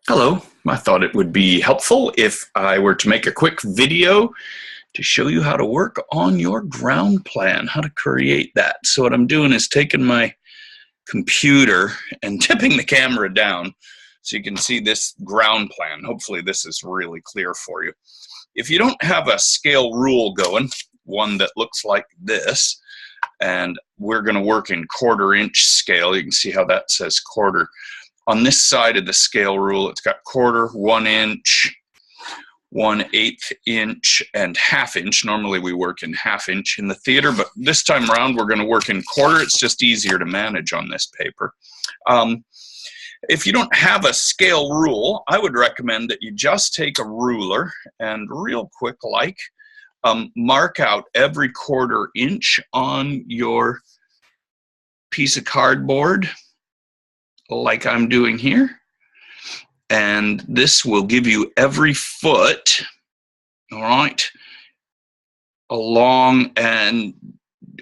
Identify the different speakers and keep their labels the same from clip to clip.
Speaker 1: Hello, I thought it would be helpful if I were to make a quick video to show you how to work on your ground plan, how to create that. So what I'm doing is taking my computer and tipping the camera down so you can see this ground plan. Hopefully this is really clear for you. If you don't have a scale rule going, one that looks like this, and we're going to work in 1/4 inch scale. You can see how that says quarter. On this side of the scale rule, it's got 1/4, 1 inch, 1/8 inch, and 1/2 inch. Normally we work in 1/2 inch in the theater, but this time around we're going to work in 1/4. It's just easier to manage on this paper. If you don't have a scale rule, I would recommend that you just take a ruler and real quick mark out every 1/4 inch on your piece of cardboard, like I'm doing here, and this will give you every foot, all right, along. And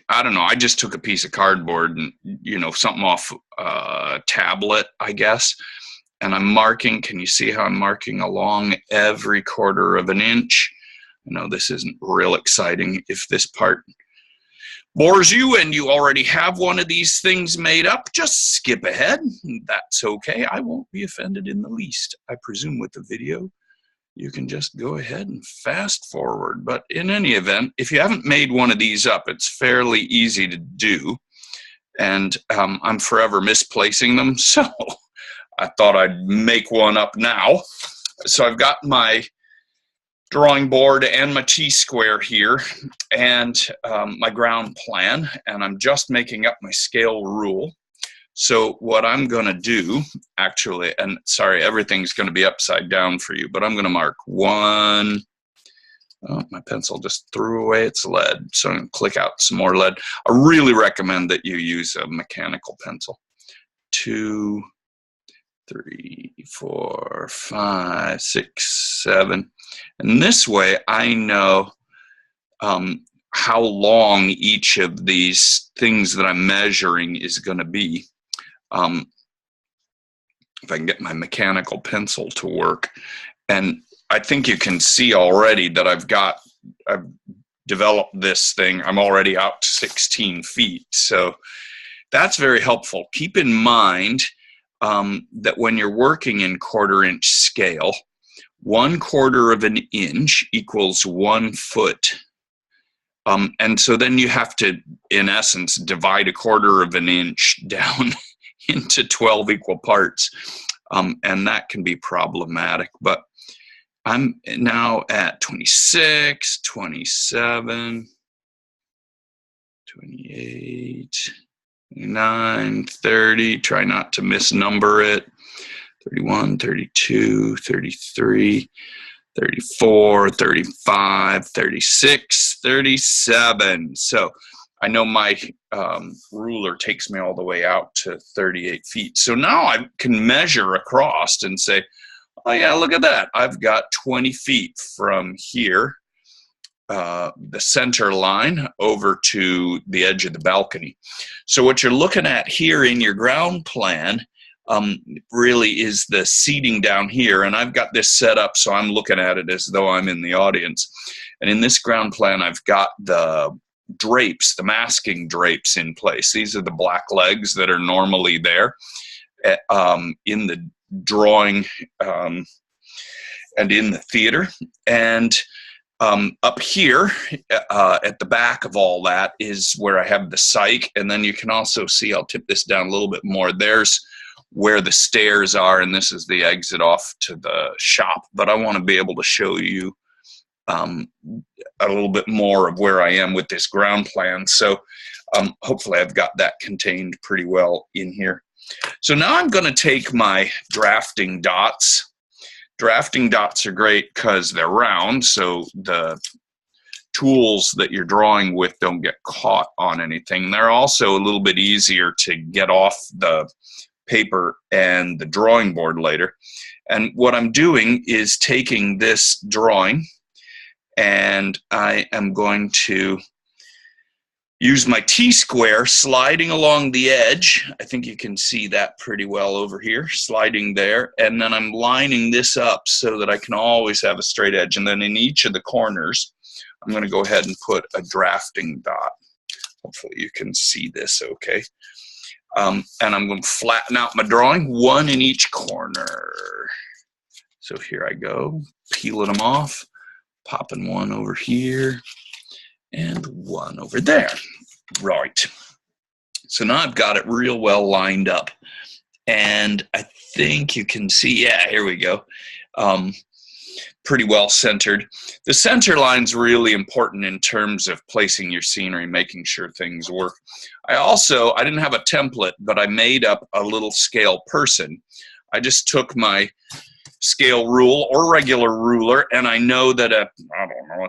Speaker 1: I don't know, I just took a piece of cardboard and, something off a tablet, I guess, and I'm marking. Can you see how I'm marking along every 1/4 inch? I know this isn't real exciting. If this part bores you and you already have one of these things made up, just skip ahead. That's okay. I won't be offended in the least. I presume with the video, you can just go ahead and fast forward. But in any event, if you haven't made one of these up, it's fairly easy to do. And I'm forever misplacing them, so I thought I'd make one up now. So I've got my drawing board and my T-square here, and my ground plan, and I'm just making up my scale rule. So what I'm going to do, actually, and sorry, everything's going to be upside down for you, but I'm going to mark 1. Oh, my pencil just threw away its lead, so I'm going to click out some more lead. I really recommend that you use a mechanical pencil. 2, 3, 4, 5, 6, 7. And this way I know how long each of these things that I'm measuring is going to be. If I can get my mechanical pencil to work. And I think you can see already that I've developed this thing. I'm already out to 16 feet. So that's very helpful. Keep in mind that when you're working in 1/4 inch scale, 1/4 inch equals 1 foot. And so then you have to, in essence, divide 1/4 inch down into 12 equal parts. And that can be problematic. But I'm now at 26, 27, 28, 29, 30, try not to misnumber it, 31, 32, 33, 34, 35, 36, 37. So I know my ruler takes me all the way out to 38 feet. So now I can measure across and say, oh yeah, look at that. I've got 20 feet from here, the center line, over to the edge of the balcony. So what you're looking at here in your ground plan really is the seating down here. And I've got this set up so I'm looking at it as though I'm in the audience. And in this ground plan, I've got the drapes, the masking drapes in place. These are the black legs that are normally there in the drawing and in the theater. And up here at the back of all that is where I have the cyc. And then you can also see, I'll tip this down a little bit more, there's where the stairs are, and this is the exit off to the shop. But I want to be able to show you a little bit more of where I am with this ground plan. So hopefully I've got that contained pretty well in here. So now I'm going to take my drafting dots. Drafting dots are great because they're round, so the tools that you're drawing with don't get caught on anything. They're also a little bit easier to get off the paper and the drawing board later. And what I'm doing is taking this drawing, and I am going to use my T-square sliding along the edge. I think you can see that pretty well over here, sliding there. And then I'm lining this up so that I can always have a straight edge. And then in each of the corners, I'm going to go ahead and put a drafting dot. Hopefully you can see this okay. And I'm going to flatten out my drawing, one in each corner. So here I go, peeling them off, popping one over here, and one over there. Right. So now I've got it real well lined up. And I think you can see, yeah, here we go. Pretty well centered. The center line's really important in terms of placing your scenery, making sure things work. I didn't have a template, but I made up a little scale person. I just took my scale rule or regular ruler, and I know that a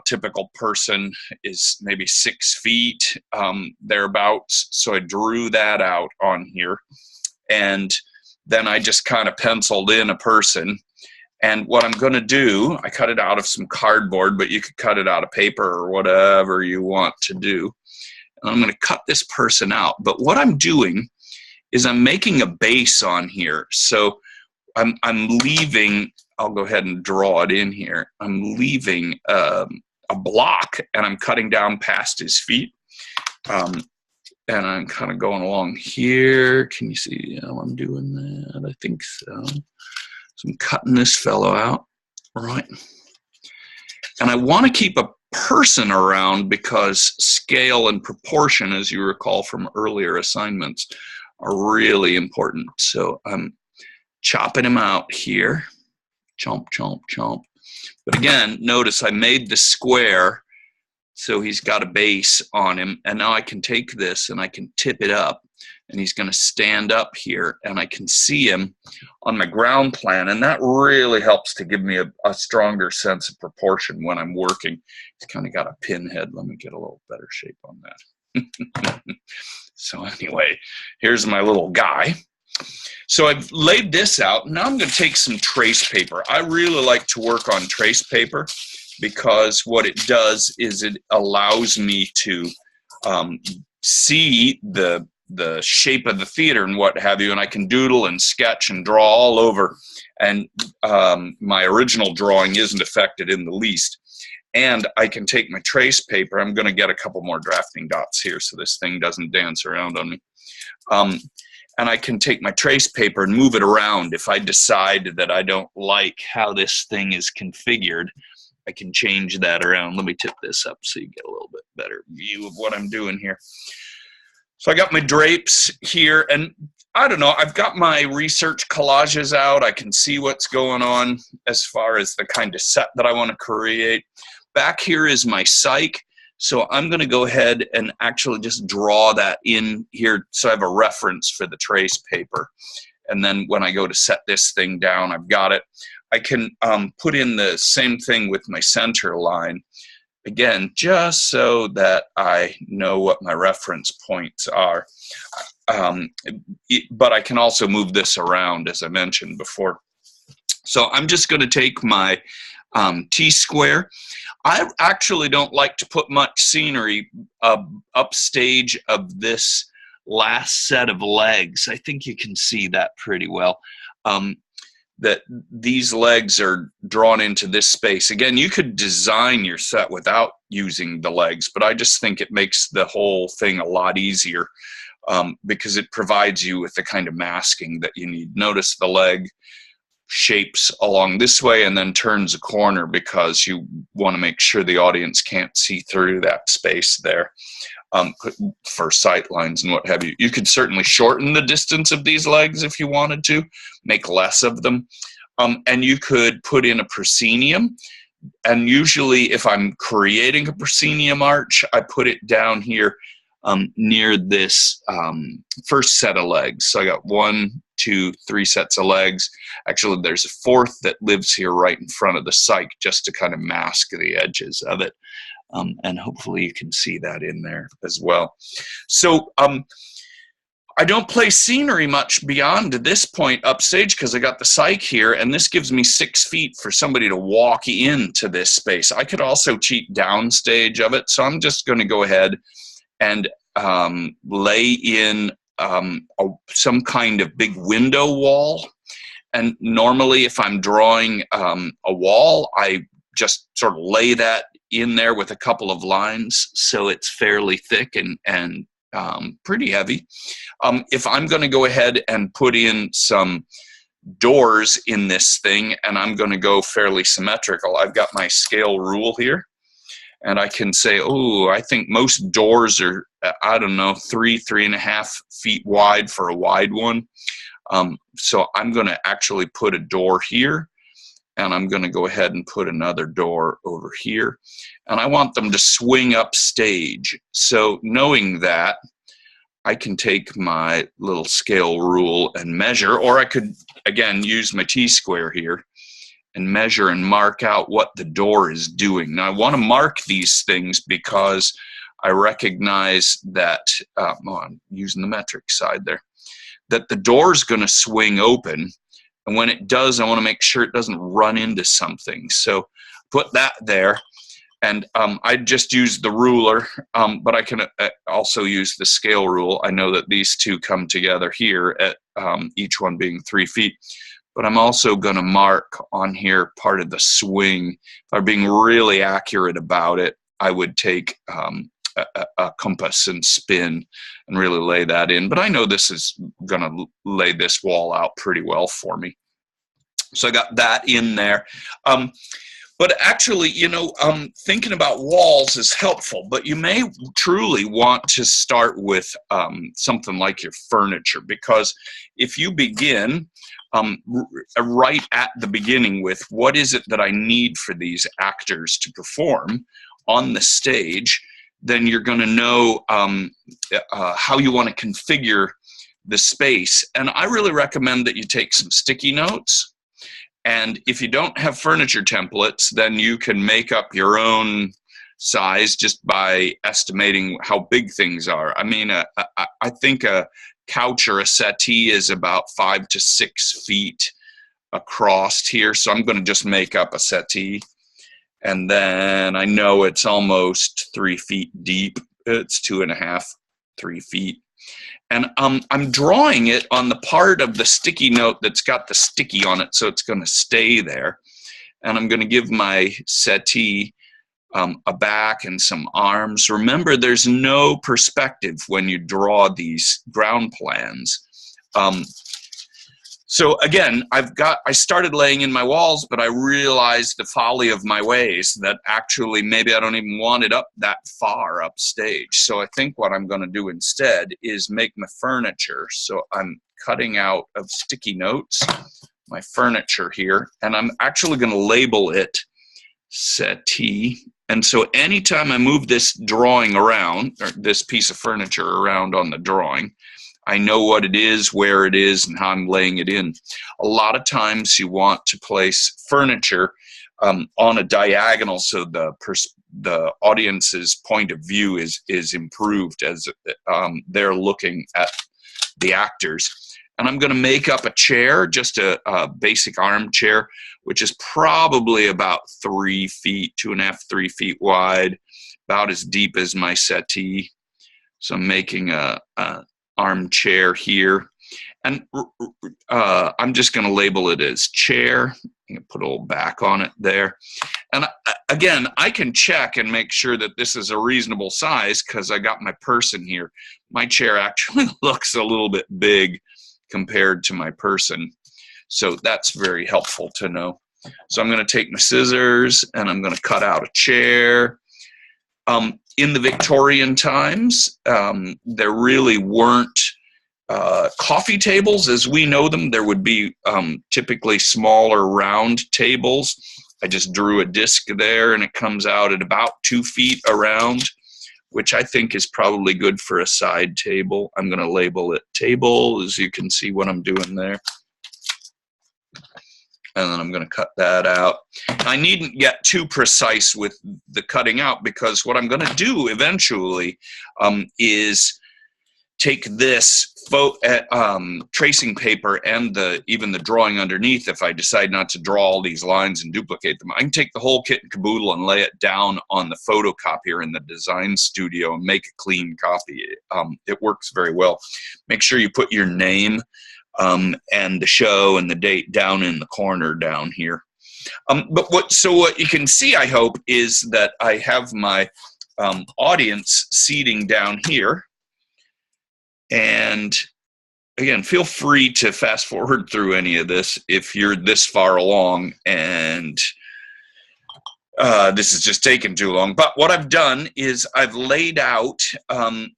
Speaker 1: typical person is maybe 6 feet, thereabouts. So I drew that out on here, and then I just kind of penciled in a person. And what I'm going to do, I cut it out of some cardboard, but you could cut it out of paper or whatever you want to do. And I'm going to cut this person out. But what I'm doing is I'm making a base on here. So I'm leaving, I'll go ahead and draw it in here. I'm leaving a block, and I'm cutting down past his feet. And I'm kind of going along here. Can you see how I'm doing that? I think so. So I'm cutting this fellow out, right? And I want to keep a person around because scale and proportion, as you recall from earlier assignments, are really important. So I'm chopping him out here. Chomp, chomp, chomp. But again, notice I made the square so he's got a base on him. And now I can take this and I can tip it up. And he's going to stand up here, and I can see him on my ground plan, and that really helps to give me a stronger sense of proportion when I'm working. He's kind of got a pinhead. Let me get a little better shape on that. So anyway, here's my little guy. So I've laid this out. Now I'm going to take some trace paper. I really like to work on trace paper because what it does is it allows me to see the shape of the theater and what have you, and I can doodle and sketch and draw all over, and my original drawing isn't affected in the least. And I can take my trace paper. I'm going to get a couple more drafting dots here so this thing doesn't dance around on me. And I can take my trace paper and move it around. If I decide that I don't like how this thing is configured, I can change that around. Let me tip this up so you get a little bit better view of what I'm doing here. So I got my drapes here, and I don't know, I've got my research collages out. I can see what's going on as far as the kind of set that I want to create. Back here is my psych, so I'm going to go ahead and actually just draw that in here so I have a reference for the trace paper. And then when I go to set this thing down, I've got it. I can put in the same thing with my center line. Again, just so that I know what my reference points are. But I can also move this around, as I mentioned before. So I'm just going to take my T-square. I actually don't like to put much scenery upstage of this last set of legs. I think you can see that pretty well. That these legs are drawn into this space. Again, you could design your set without using the legs, but I just think it makes the whole thing a lot easier because it provides you with the kind of masking that you need. Notice the leg shapes along this way and then turns a corner because you want to make sure the audience can't see through that space there. For sight lines and what have you. You could certainly shorten the distance of these legs if you wanted to, make less of them. And you could put in a proscenium. And usually if I'm creating a proscenium arch, I put it down here near this first set of legs. So I got 1, 2, 3 sets of legs. Actually, there's a fourth that lives here right in front of the psych just to kind of mask the edges of it. And hopefully you can see that in there as well. So I don't play scenery much beyond this point upstage because I got the psych here, and this gives me 6 feet for somebody to walk into this space. I could also cheat downstage of it, so I'm just going to go ahead and lay in some kind of big window wall. And normally if I'm drawing a wall, I just sort of lay that in there with a couple of lines so it's fairly thick and pretty heavy. If I'm going to go ahead and put in some doors in this thing, and I'm going to go fairly symmetrical, I've got my scale rule here, and I can say, oh, I think most doors are, I don't know, 3.5 feet wide for a wide one. So I'm going to actually put a door here, and I'm going to go ahead and put another door over here. And I want them to swing up stage. So knowing that, I can take my little scale rule and measure, or I could, again, use my T-square here and measure and mark out what the door is doing. Now, I want to mark these things because I recognize that, I'm using the metric side there, that the door is going to swing open. And when it does, I want to make sure it doesn't run into something. So put that there. And I just use the ruler, but I can also use the scale rule. I know that these two come together here at each one being 3 feet. But I'm also going to mark on here part of the swing. If I'm being really accurate about it, I would take a compass and spin and really lay that in. But I know this is going to lay this wall out pretty well for me. So I got that in there. But actually, you know, thinking about walls is helpful, but you may truly want to start with something like your furniture, because if you begin right at the beginning with what is it that I need for these actors to perform on the stage, then you're going to know how you want to configure the space. And I really recommend that you take some sticky notes. And if you don't have furniture templates, then you can make up your own size just by estimating how big things are. I mean, I think a couch or a settee is about 5 to 6 feet across here. So I'm going to just make up a settee. And then I know it's almost 3 feet deep. It's 2.5, 3 feet. And I'm drawing it on the part of the sticky note that's got the sticky on it, so it's going to stay there. And I'm going to give my settee a back and some arms. Remember, there's no perspective when you draw these ground plans. So again, I started laying in my walls, but I realized the folly of my ways, that actually maybe I don't even want it up that far upstage. So I think what I'm going to do instead is make my furniture. So I'm cutting out of sticky notes my furniture here, and I'm actually going to label it settee. And so anytime I move this drawing around, or this piece of furniture around on the drawing, I know what it is, where it is, and how I'm laying it in. A lot of times you want to place furniture on a diagonal so the audience's point of view is improved as they're looking at the actors. And I'm going to make up a chair, just a basic armchair, which is probably about 3 feet, 2.5, 3 feet wide, about as deep as my settee. So I'm making a armchair here, and I'm just going to label it as chair. I'm going to put a little back on it there. And again, I can check and make sure that this is a reasonable size because I got my person here. My chair actually looks a little bit big compared to my person, so that's very helpful to know. So I'm going to take my scissors and I'm going to cut out a chair. In the Victorian times, there really weren't coffee tables as we know them. There would be typically smaller round tables. I just drew a disc there, and it comes out at about 2 feet around, which I think is probably good for a side table. I'm going to label it table, as you can see what I'm doing there. And then I'm going to cut that out. I needn't get too precise with the cutting out, because what I'm going to do eventually is take this tracing paper and even the drawing underneath, if I decide not to draw all these lines and duplicate them, I can take the whole kit and caboodle and lay it down on the photocopier in the design studio and make a clean copy. It works very well. Make sure you put your name and the show and the date down in the corner down here. But what you can see, I hope, is that I have my audience seating down here. And again, feel free to fast forward through any of this if you're this far along and this is just taking too long. But what I've done is I've laid out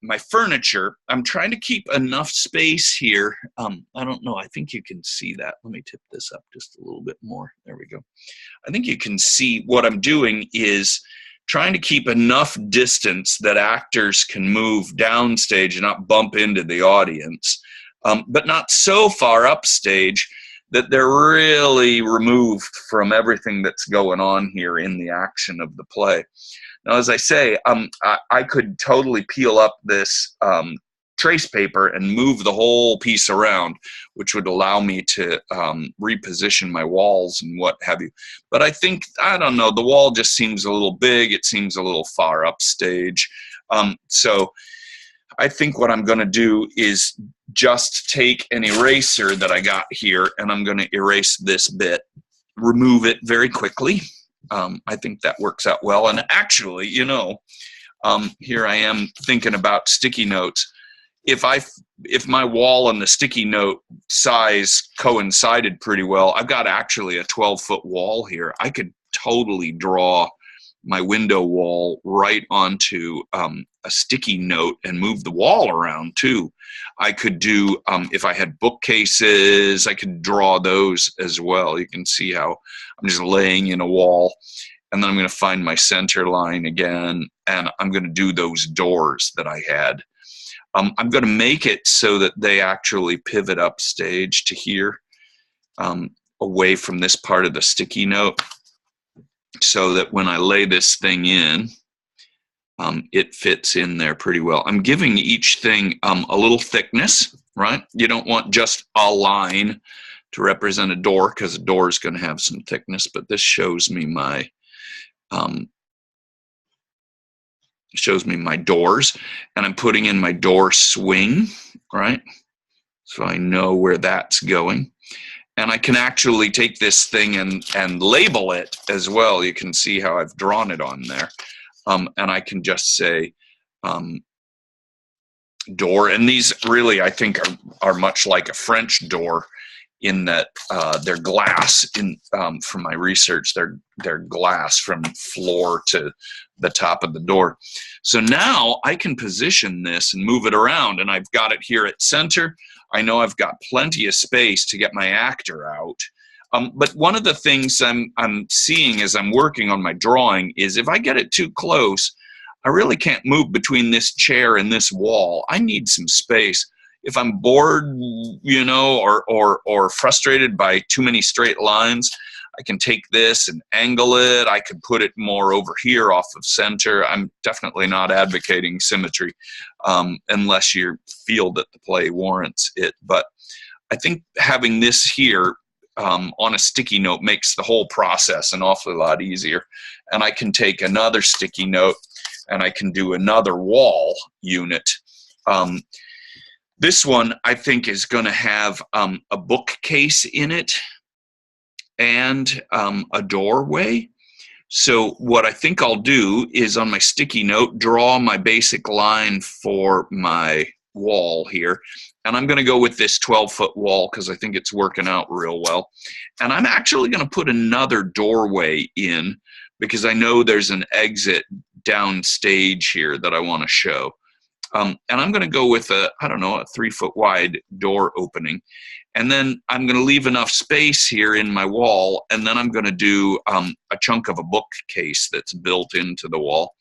Speaker 1: my furniture. I'm trying to keep enough space here. I don't know. I think you can see that. Let me tip this up just a little bit more. There we go. I think you can see what I'm doing is trying to keep enough distance that actors can move downstage and not bump into the audience, but not so far upstage that they're really removed from everything that's going on here in the action of the play. Now, as I say, I could totally peel up this trace paper and move the whole piece around, which would allow me to reposition my walls and what have you. But I think, I don't know, the wall just seems a little big. It seems a little far upstage. So I think what I'm going to do is just take an eraser that I got here, and I'm going to erase this bit, remove it very quickly. I think that works out well. And actually, you know, here I am thinking about sticky notes. If my wall and the sticky note size coincided pretty well, I've got actually a 12-foot wall here. I could totally draw my window wall right onto a sticky note and move the wall around too. I could do, if I had bookcases, I could draw those as well. You can see how I'm just laying in a wall, and then I'm going to find my center line again, and I'm going to do those doors that I had. I'm going to make it so that they actually pivot upstage to here, away from this part of the sticky note, so that when I lay this thing in, it fits in there pretty well. I'm giving each thing a little thickness, right? You don't want just a line to represent a door, because a door is going to have some thickness, but this shows me my doors, and I'm putting in my door swing, right? So I know where that's going. And I can actually take this thing and label it as well. You can see how I've drawn it on there. And I can just say door. And these really, I think, are much like a French door in that they're glass. From my research, they're glass from floor to the top of the door. So now I can position this and move it around, and I've got it here at center. I know I've got plenty of space to get my actor out. But one of the things I'm seeing as I'm working on my drawing is if I get it too close, I really can't move between this chair and this wall. I need some space. If I'm bored, you know, or frustrated by too many straight lines, I can take this and angle it. I could put it more over here off of center. I'm definitely not advocating symmetry unless you feel that the play warrants it. But I think having this here on a sticky note makes the whole process an awfully lot easier. And I can take another sticky note and I can do another wall unit. This one, I think, is going to have a bookcase in it and a doorway. So what I think I'll do is on my sticky note, draw my basic line for my wall here. And I'm going to go with this 12-foot wall because I think it's working out real well. And I'm actually going to put another doorway in because I know there's an exit downstage here that I want to show. And I'm going to go with a 3-foot wide door opening. And then I'm going to leave enough space here in my wall, and then I'm going to do a chunk of a bookcase that's built into the wall.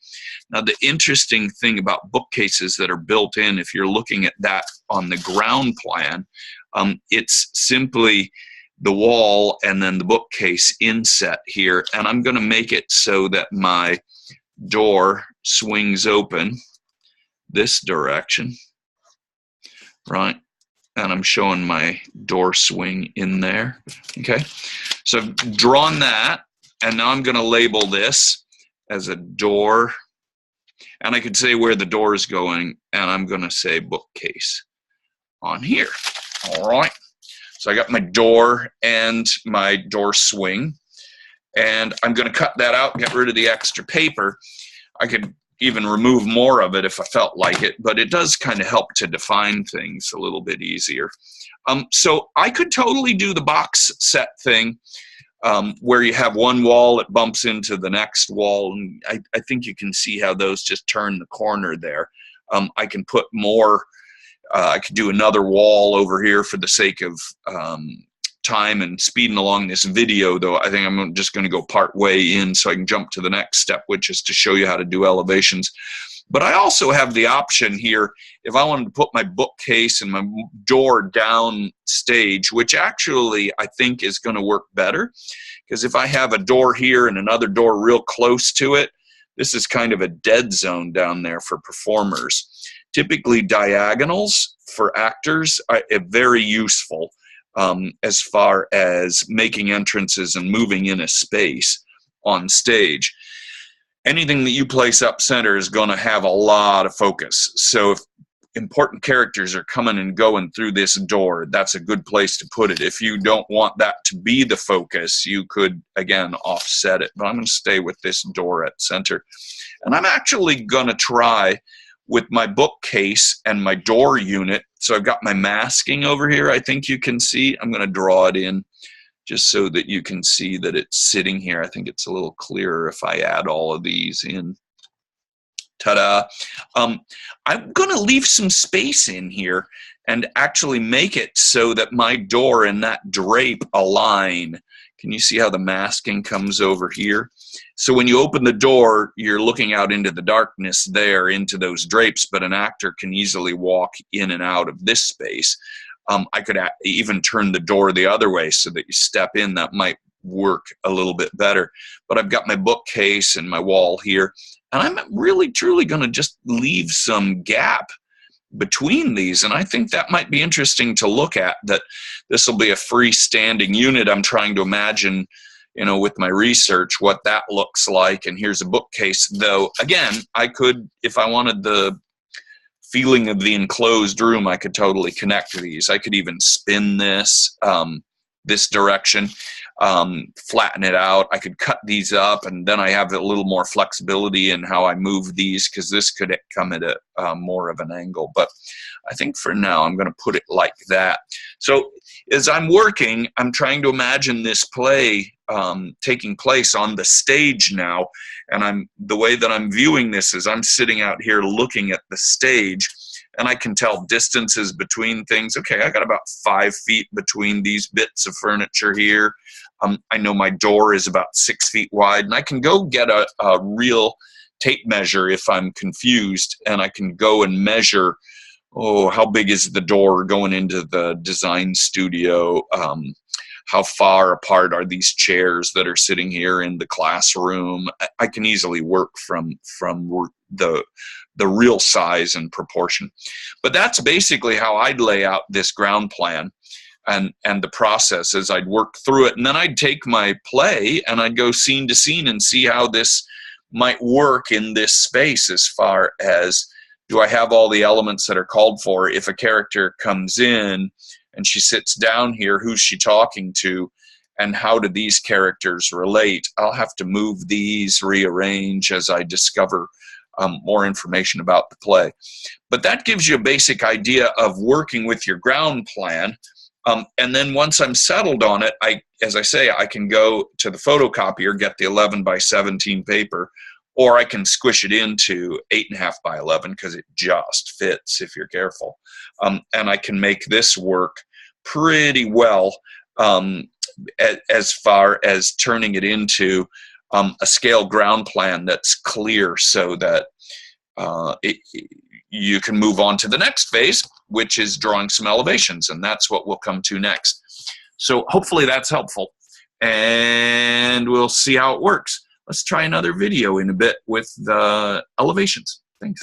Speaker 1: Now, the interesting thing about bookcases that are built in, if you're looking at that on the ground plan, it's simply the wall and then the bookcase inset here. And I'm going to make it so that my door swings open this direction. right? And I'm showing my door swing in there, okay? So I've drawn that, and now I'm going to label this as a door, and I could say where the door is going, and I'm going to say bookcase on here. All right. So I got my door and my door swing, and I'm going to cut that out, get rid of the extra paper. I could even remove more of it if I felt like it, but it does kind of help to define things a little bit easier. So I could totally do the box set thing, where you have one wall, it bumps into the next wall, and I think you can see how those just turn the corner there. I can put more, I could do another wall over here for the sake of time and speeding along this video, though I think I'm just going to go part way in so I can jump to the next step, which is to show you how to do elevations. But I also have the option here, if I wanted to put my bookcase and my door down stage, which actually I think is going to work better, because if I have a door here and another door real close to it, this is kind of a dead zone down there for performers. Typically diagonals for actors are very useful as far as making entrances and moving in a space on stage. Anything that you place up center is going to have a lot of focus. So if important characters are coming and going through this door, that's a good place to put it. If you don't want that to be the focus, you could, again, offset it. But I'm going to stay with this door at center. And I'm actually going to try with my bookcase and my door unit. So I've got my masking over here, I think you can see. I'm going to draw it in just so that you can see that it's sitting here. I think it's a little clearer if I add all of these in. Ta-da. I'm going to leave some space in here and actually make it so that my door and that drape align. Can you see how the masking comes over here? So when you open the door, you're looking out into the darkness there, into those drapes, but an actor can easily walk in and out of this space. I could even turn the door the other way so that you step in. That might work a little bit better. But I've got my bookcase and my wall here, and I'm really, truly going to just leave some gap between these, and I think that might be interesting to look at, that this will be a freestanding unit. I'm trying to imagine, with my research, what that looks like. And here's a bookcase, though, again, I could, if I wanted the feeling of the enclosed room, I could totally connect these. I could even spin this this direction, flatten it out. I could cut these up, and then I have a little more flexibility in how I move these, because this could come at a more of an angle. But I think for now I'm going to put it like that. So as I'm working, I'm trying to imagine this play taking place on the stage now, and the way that I'm viewing this is I'm sitting out here looking at the stage, and I can tell distances between things. Okay, I got about 5 feet between these bits of furniture here. I know my door is about 6 feet wide, and I can go get a real tape measure if I'm confused, and I can go and measure, how big is the door going into the design studio? How far apart are these chairs that are sitting here in the classroom? I can easily work from the real size and proportion. But that's basically how I'd lay out this ground plan, and the process is I'd work through it, and then I'd take my play and I'd go scene to scene and see how this might work in this space, as far as, do I have all the elements that are called for? If a character comes in and she sits down here, who's she talking to? And how do these characters relate? I'll have to move these, rearrange as I discover more information about the play. But that gives you a basic idea of working with your ground plan. And then once I'm settled on it, as I say, I can go to the photocopier, get the 11 by 17 paper, or I can squish it into 8.5 by 11, because it just fits if you're careful. And I can make this work pretty well as far as turning it into a scale ground plan that's clear, so that you can move on to the next phase, which is drawing some elevations, and that's what we'll come to next. So hopefully that's helpful, and we'll see how it works. Let's try another video in a bit with the elevations. Thanks.